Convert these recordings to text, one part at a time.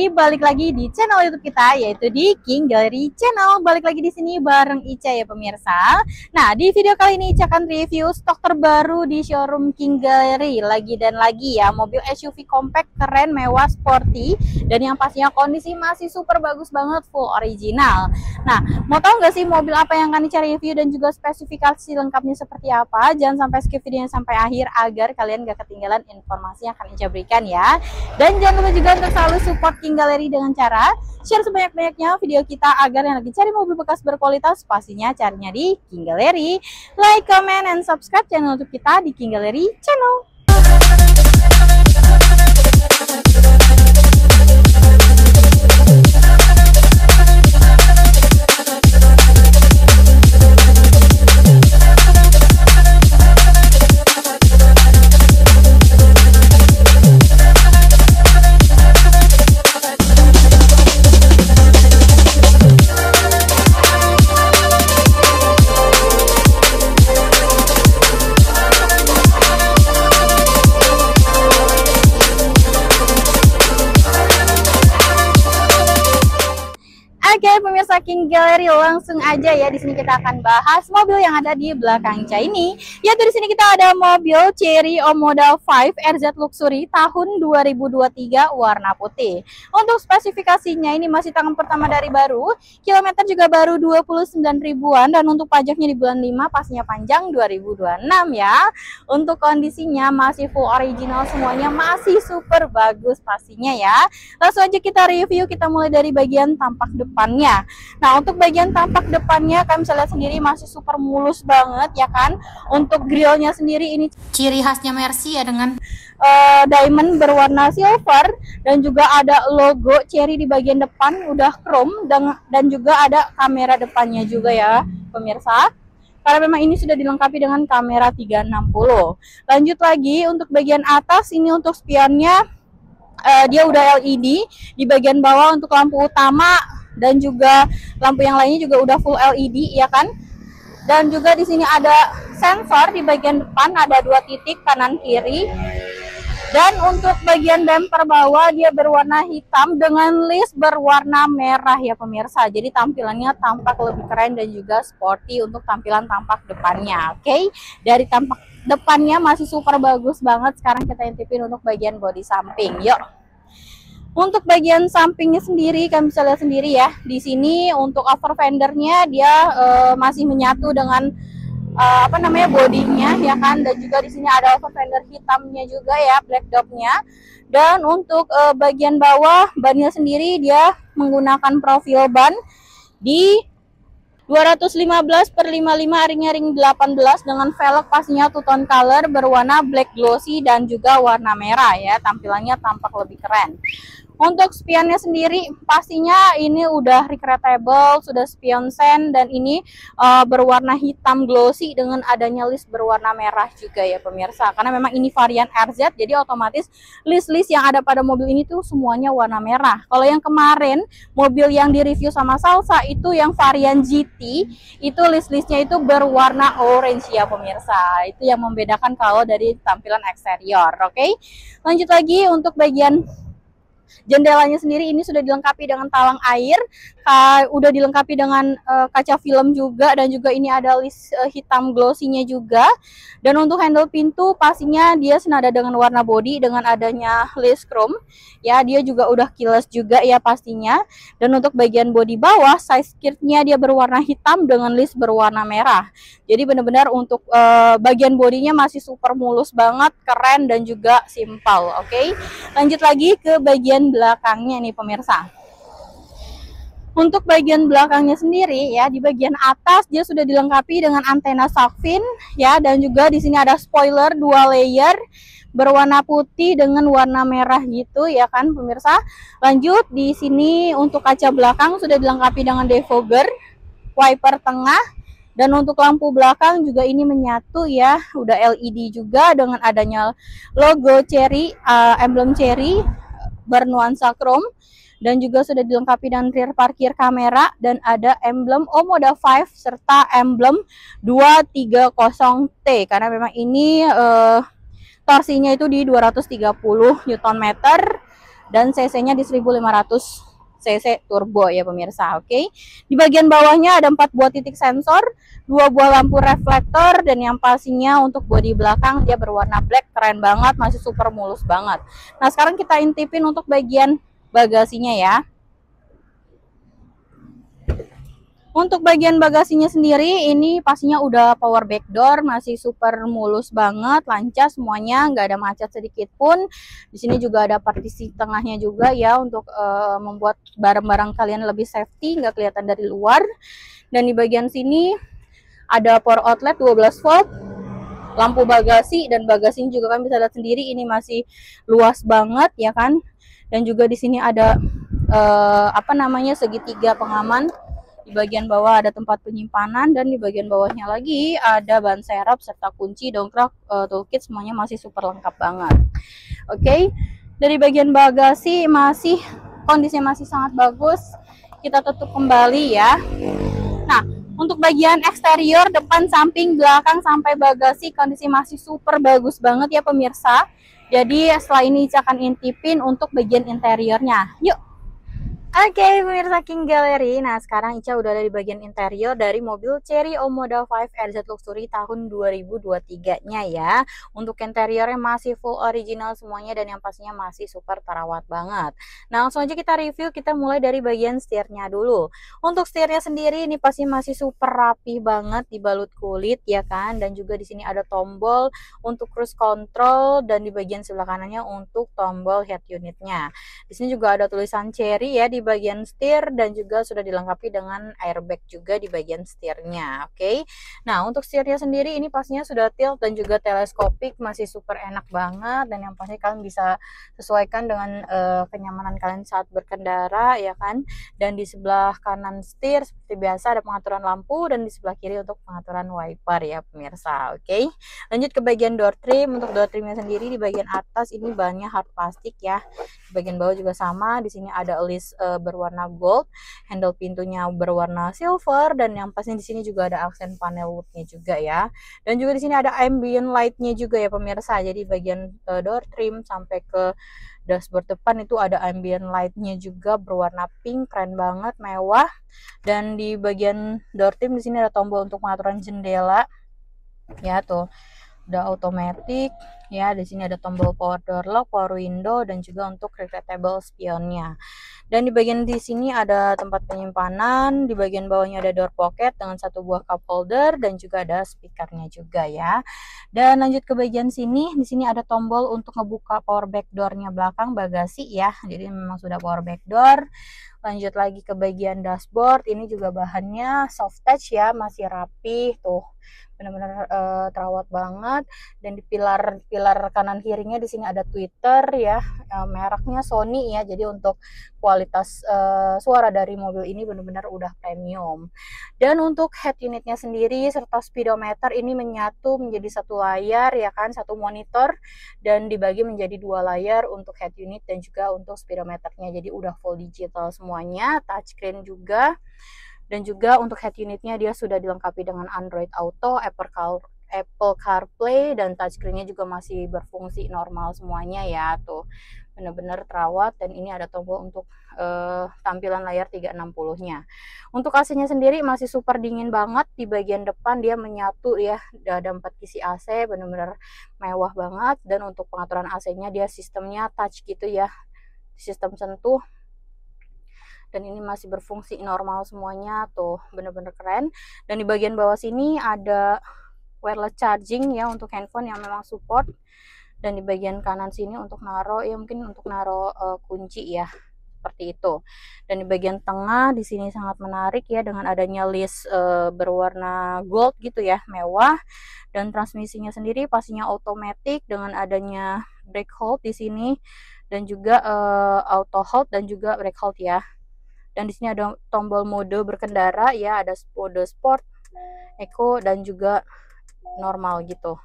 Gallery, balik lagi di channel YouTube kita, yaitu di King Gallery Channel. Balik lagi di sini bareng Ica ya pemirsa. Nah, di video kali ini Ica akan review stok terbaru di showroom King Gallery. Lagi dan lagi ya, mobil SUV compact keren, mewah, sporty, dan yang pastinya kondisi masih super bagus banget, full original. Nah, mau tahu nggak sih mobil apa yang akan Ica review dan juga spesifikasi lengkapnya seperti apa? Jangan sampai skip videonya sampai akhir agar kalian gak ketinggalan informasi yang akan Ica berikan ya. Dan jangan lupa juga untuk selalu support King Gallery dengan cara share sebanyak-banyaknya video kita agar yang lagi cari mobil bekas berkualitas pastinya carinya di King Gallery. Like, comment, and subscribe channel YouTube kita di King Gallery Channel. Oke pemirsa King Gallery, langsung aja ya, di sini kita akan bahas mobil yang ada di belakang Ica ini. Yaitu di sini kita ada mobil Chery Omoda 5 RZ Luxury tahun 2023 warna putih. Untuk spesifikasinya ini masih tangan pertama dari baru, kilometer juga baru 29 ribuan, dan untuk pajaknya di bulan 5 pastinya panjang 2026 ya. Untuk kondisinya masih full original, semuanya masih super bagus pastinya ya. Langsung aja kita review, kita mulai dari bagian tampak depannya. Nah, untuk bagian tampak depannya kalian bisa lihat sendiri masih super mulus banget ya kan. Untuk grillnya sendiri ini ciri khasnya Mercy ya, dengan diamond berwarna silver, dan juga ada logo Chery di bagian depan udah chrome, dan juga ada kamera depannya juga ya pemirsa. Karena memang ini sudah dilengkapi dengan kamera 360. Lanjut lagi untuk bagian atas ini, untuk spionnya dia udah LED di bagian bawah. Untuk lampu utama dan juga lampu yang lainnya juga udah full LED ya kan. Dan juga di sini ada sensor di bagian depan, ada 2 titik kanan kiri. Dan untuk bagian bumper bawah dia berwarna hitam dengan list berwarna merah ya pemirsa. Jadi tampilannya tampak lebih keren dan juga sporty untuk tampilan tampak depannya. Oke, dari tampak depannya masih super bagus banget. Sekarang kita intipin untuk bagian bodi samping. Yuk. Untuk bagian sampingnya sendiri kalian bisa lihat sendiri ya. Di sini untuk over fendernya dia masih menyatu dengan bodinya ya kan. Dan juga di sini ada over fender hitamnya juga ya, black dopnya. Dan untuk bagian bawah bannya sendiri dia menggunakan profil ban di 215/55 ring 18 dengan velg pastinya two tone color berwarna black glossy dan juga warna merah ya. Tampilannya tampak lebih keren. Untuk spionnya sendiri pastinya ini udah recreatable, sudah spion sen, dan ini berwarna hitam glossy dengan adanya list berwarna merah juga ya pemirsa. Karena memang ini varian RZ, jadi otomatis list-list yang ada pada mobil ini tuh semuanya warna merah. Kalau yang kemarin mobil yang direview sama Salsa itu yang varian GT, itu list-listnya itu berwarna orange ya pemirsa. Itu yang membedakan kalau dari tampilan eksterior. Oke, lanjut lagi untuk bagian jendelanya sendiri ini sudah dilengkapi dengan talang air, udah dilengkapi dengan kaca film juga, dan juga ini ada list hitam glossy-nya juga. Dan untuk handle pintu pastinya dia senada dengan warna body dengan adanya list chrome ya, dia juga udah keyless juga ya pastinya. Dan untuk bagian body bawah side skirtnya dia berwarna hitam dengan list berwarna merah. Jadi benar-benar untuk bagian bodinya masih super mulus banget, keren dan juga simpel. Oke, lanjut lagi ke bagian belakangnya nih pemirsa. Untuk bagian belakangnya sendiri ya, di bagian atas dia sudah dilengkapi dengan antena shark fin ya, dan juga di sini ada spoiler 2 layer berwarna putih dengan warna merah gitu ya kan pemirsa. Lanjut di sini untuk kaca belakang sudah dilengkapi dengan defogger, wiper tengah, dan untuk lampu belakang juga ini menyatu ya, udah LED juga dengan adanya logo Chery, emblem Chery bernuansa chrome. Dan juga sudah dilengkapi dengan rear parkir kamera, dan ada emblem Omoda 5 serta emblem 230T karena memang ini torsinya itu di 230 Nm dan cc-nya di 1500 cc turbo ya pemirsa. Oke. Di bagian bawahnya ada 4 buah titik sensor, 2 buah lampu reflektor, dan yang pastinya untuk bodi belakang dia berwarna black, keren banget, masih super mulus banget. Nah, sekarang kita intipin untuk bagian bagasinya ya. Untuk bagian bagasinya sendiri ini pastinya udah power back door, masih super mulus banget, lancar semuanya, nggak ada macet sedikit pun. Di sini juga ada partisi tengahnya juga ya untuk membuat barang-barang kalian lebih safety, nggak kelihatan dari luar. Dan di bagian sini ada power outlet 12 volt, lampu bagasi, dan bagasinya juga kan bisa lihat sendiri ini masih luas banget ya kan. Dan juga di sini ada segitiga pengaman. Di bagian bawah ada tempat penyimpanan, dan di bagian bawahnya lagi ada ban serep serta kunci, dongkrak, toolkit, semuanya masih super lengkap banget. Oke. Dari bagian bagasi masih kondisinya masih sangat bagus. Kita tutup kembali ya. Nah, untuk bagian eksterior, depan, samping, belakang, sampai bagasi kondisi masih super bagus banget ya pemirsa. Jadi setelah ini Ica akan intipin untuk bagian interiornya. Yuk. Oke, pemirsa King Gallery. Nah, sekarang Ica udah ada di bagian interior dari mobil Chery Omoda 5 RZ Luxury tahun 2023-nya ya. Untuk interiornya masih full original semuanya, dan yang pastinya masih super terawat banget. Nah, langsung aja kita review. Kita mulai dari bagian setirnya dulu. Untuk setirnya sendiri ini pasti masih super rapi banget, dibalut kulit ya kan. Dan juga di sini ada tombol untuk cruise control, dan di bagian sebelah kanannya untuk tombol head unitnya. Di sini juga ada tulisan Chery ya di bagian setir, dan juga sudah dilengkapi dengan airbag juga di bagian setirnya. Oke. Nah, untuk setirnya sendiri ini pastinya sudah tilt dan juga teleskopik, masih super enak banget, dan yang pasti kalian bisa sesuaikan dengan kenyamanan kalian saat berkendara ya kan. Dan di sebelah kanan setir seperti biasa ada pengaturan lampu, dan di sebelah kiri untuk pengaturan wiper ya pemirsa. Oke. Lanjut ke bagian door trim. Untuk door trimnya sendiri di bagian atas ini bahannya hard plastik ya. Di bagian bawah juga sama. Di sini ada list berwarna gold, handle pintunya berwarna silver, dan yang pastinya di sini juga ada aksen panel woodnya juga ya. Dan juga di sini ada ambient lightnya juga ya pemirsa. Jadi bagian door trim sampai ke dashboard depan itu ada ambient lightnya juga berwarna pink, keren banget, mewah. Dan di bagian door trim di sini ada tombol untuk pengaturan jendela ya tuh. Udah automatic ya. Di sini ada tombol power door lock, power window, dan juga untuk retractable spionnya. Dan di bagian di sini ada tempat penyimpanan. Di bagian bawahnya ada door pocket dengan 1 buah cup holder, dan juga ada speakernya juga ya. Dan lanjut ke bagian sini, di sini ada tombol untuk ngebuka power back door-nya belakang bagasi ya. Jadi memang sudah power back door. Lanjut lagi ke bagian dashboard, ini juga bahannya soft touch ya, masih rapi tuh, benar-benar terawat banget. Dan di pilar kanan kirinya di sini ada tweeter ya, mereknya Sony ya. Jadi untuk kualitas suara dari mobil ini benar-benar udah premium. Dan untuk head unitnya sendiri serta speedometer ini menyatu menjadi satu layar ya kan, satu monitor, dan dibagi menjadi 2 layar untuk head unit dan juga untuk speedometernya. Jadi udah full digital semuanya, touchscreen juga. Dan juga untuk head unitnya dia sudah dilengkapi dengan Android Auto, Apple CarPlay, dan touchscreen-nya juga masih berfungsi normal semuanya ya tuh. Benar-benar terawat. Dan ini ada tombol untuk tampilan layar 360-nya. Untuk AC-nya sendiri masih super dingin banget. Di bagian depan dia menyatu ya, ada 4 kisi AC, benar-benar mewah banget. Dan untuk pengaturan AC-nya dia sistemnya touch gitu ya, sistem sentuh, dan ini masih berfungsi normal semuanya tuh, bener-bener keren. Dan di bagian bawah sini ada wireless charging ya untuk handphone yang memang support. Dan di bagian kanan sini untuk naro ya, mungkin untuk naro kunci ya, seperti itu. Dan di bagian tengah di sini sangat menarik ya, dengan adanya list berwarna gold gitu ya, mewah. Dan transmisinya sendiri pastinya otomatis dengan adanya brake hold di sini, dan juga auto hold dan juga brake hold ya. Dan di sini ada tombol mode berkendara ya, ada mode sport, eco, dan juga normal gitu.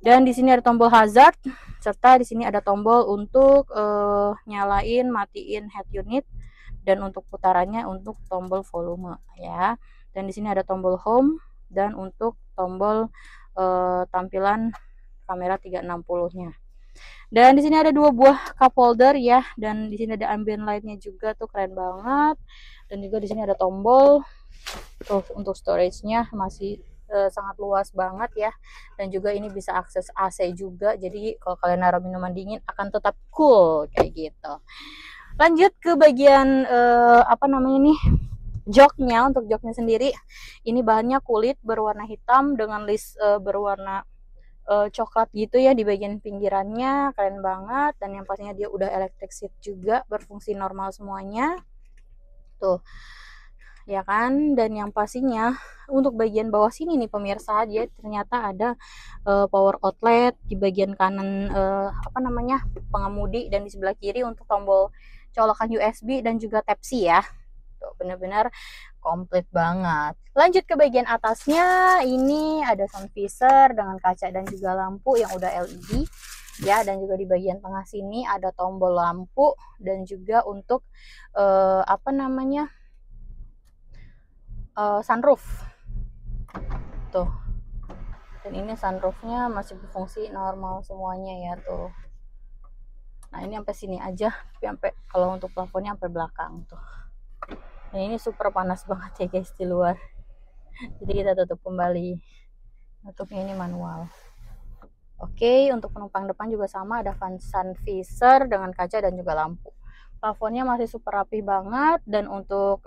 Dan di sini ada tombol hazard, serta di sini ada tombol untuk nyalain matiin head unit, dan untuk putarannya untuk tombol volume ya. Dan di sini ada tombol home, dan untuk tombol tampilan kamera 360-nya. Dan di sini ada 2 buah cup holder ya, dan di sini ada ambient lightnya juga tuh, keren banget. Dan juga di sini ada tombol tuh untuk storage-nya masih sangat luas banget ya. Dan juga ini bisa akses AC juga, jadi kalau kalian naruh minuman dingin akan tetap cool kayak gitu. Lanjut ke bagian apa namanya nih, joknya. Untuk joknya sendiri ini bahannya kulit berwarna hitam dengan list berwarna coklat gitu ya di bagian pinggirannya, keren banget. Dan yang pastinya dia udah electric seat juga, berfungsi normal semuanya tuh ya kan. Dan yang pastinya untuk bagian bawah sini nih pemirsa, dia ternyata ada power outlet di bagian kanan apa namanya, pengemudi, dan di sebelah kiri untuk tombol colokan USB dan juga Type-C ya. Tuh, bener-bener komplit banget. Lanjut ke bagian atasnya, ini ada sun visor dengan kaca dan juga lampu yang udah LED ya. Dan juga di bagian tengah sini ada tombol lampu dan juga untuk apa namanya, sunroof tuh. Dan ini sunroofnya masih berfungsi normal semuanya ya tuh. Nah ini sampai sini aja, sampai kalau untuk plafonnya sampai belakang tuh. Nah ini super panas banget ya guys di luar, jadi kita tutup kembali. Tutupnya ini manual. Oke, untuk penumpang depan juga sama, ada sun visor dengan kaca dan juga lampu. Plafonnya masih super rapi banget. Dan untuk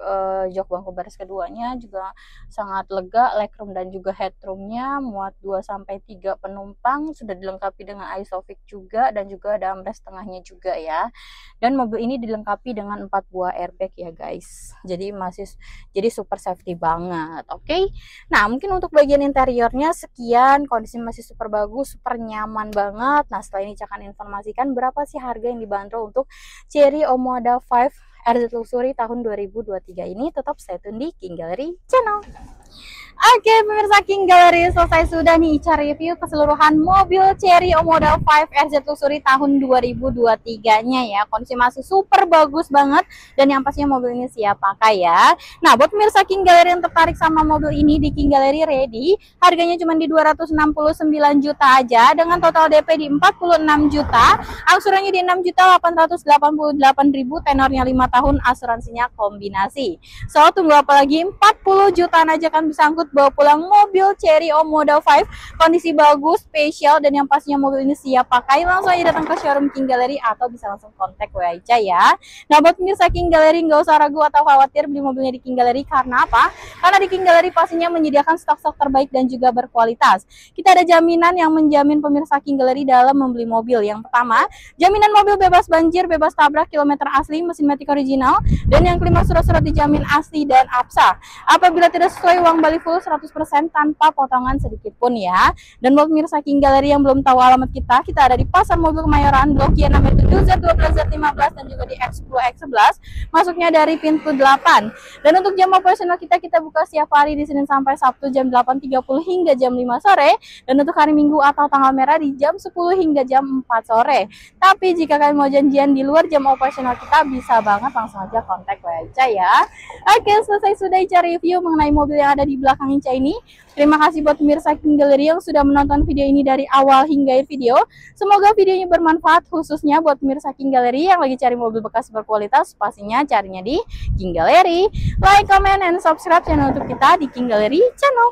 jok bangku baris keduanya juga sangat lega, legroom dan juga headroomnya muat 2-3 penumpang, sudah dilengkapi dengan isofix juga, dan juga ada armrest tengahnya juga ya. Dan mobil ini dilengkapi dengan 4 buah airbag ya guys, jadi super safety banget. Oke. Nah mungkin untuk bagian interiornya sekian, kondisi masih super bagus, super nyaman banget. Nah setelah ini saya akan informasikan berapa sih harga yang dibanderol untuk Chery Omoda 5 RZ Luxury tahun 2023 ini. Tetap stay tune di King Gallery Channel. Oke pemirsa, King Gallery selesai sudah nih Ica review keseluruhan mobil Chery Omoda 5 RZ Luxury tahun 2023 nya ya. Kondisi masih super bagus banget, dan yang pastinya mobil ini siap pakai ya. Nah buat pemirsa King Gallery yang tertarik sama mobil ini, di King Gallery ready, harganya cuma di 269 juta aja dengan total DP di 46 juta, angsurannya di 6.888.000, tenornya 5 tahun, asuransinya kombinasi. So tunggu apa lagi, 40 jutaan aja kan bisa angkut bawa pulang mobil Chery Omoda 5, kondisi bagus, spesial, dan yang pastinya mobil ini siap pakai. Langsung aja datang ke showroom King Gallery atau bisa langsung kontak WA Ica ya. Nah buat pemirsa King Gallery nggak usah ragu atau khawatir beli mobilnya di King Gallery. Karena apa? Karena di King Gallery pastinya menyediakan stok-stok terbaik dan juga berkualitas. Kita ada jaminan yang menjamin pemirsa King Gallery dalam membeli mobil. Yang pertama, jaminan mobil bebas banjir, bebas tabrak, kilometer asli, mesin matic original, dan yang kelima, surat-surat dijamin asli dan absah. Apabila tidak sesuai, uang balik full 100% tanpa potongan sedikit pun ya. Dan buat pemirsa King Gallery yang belum tahu alamat kita ada di Pasar Mobil Kemayoran, Blok Y nomor 7 Z12 Z15, dan juga di X10 X11, masuknya dari pintu 8. Dan untuk jam operasional kita buka setiap hari di Senin sampai Sabtu jam 8.30 hingga jam 5 sore, dan untuk hari Minggu atau tanggal merah di jam 10 hingga jam 4 sore. Tapi jika kalian mau janjian di luar jam operasional kita, bisa banget langsung aja kontak WA Ica ya. Oke, selesai sudah Ica review mengenai mobil yang ada di belakang Ica ini. Terima kasih buat pemirsa King Gallery yang sudah menonton video ini dari awal hingga akhir video. Semoga videonya bermanfaat, khususnya buat pemirsa King Gallery yang lagi cari mobil bekas berkualitas. Pastinya carinya di King Gallery. Like, comment, and subscribe channel untuk kita di King Gallery Channel.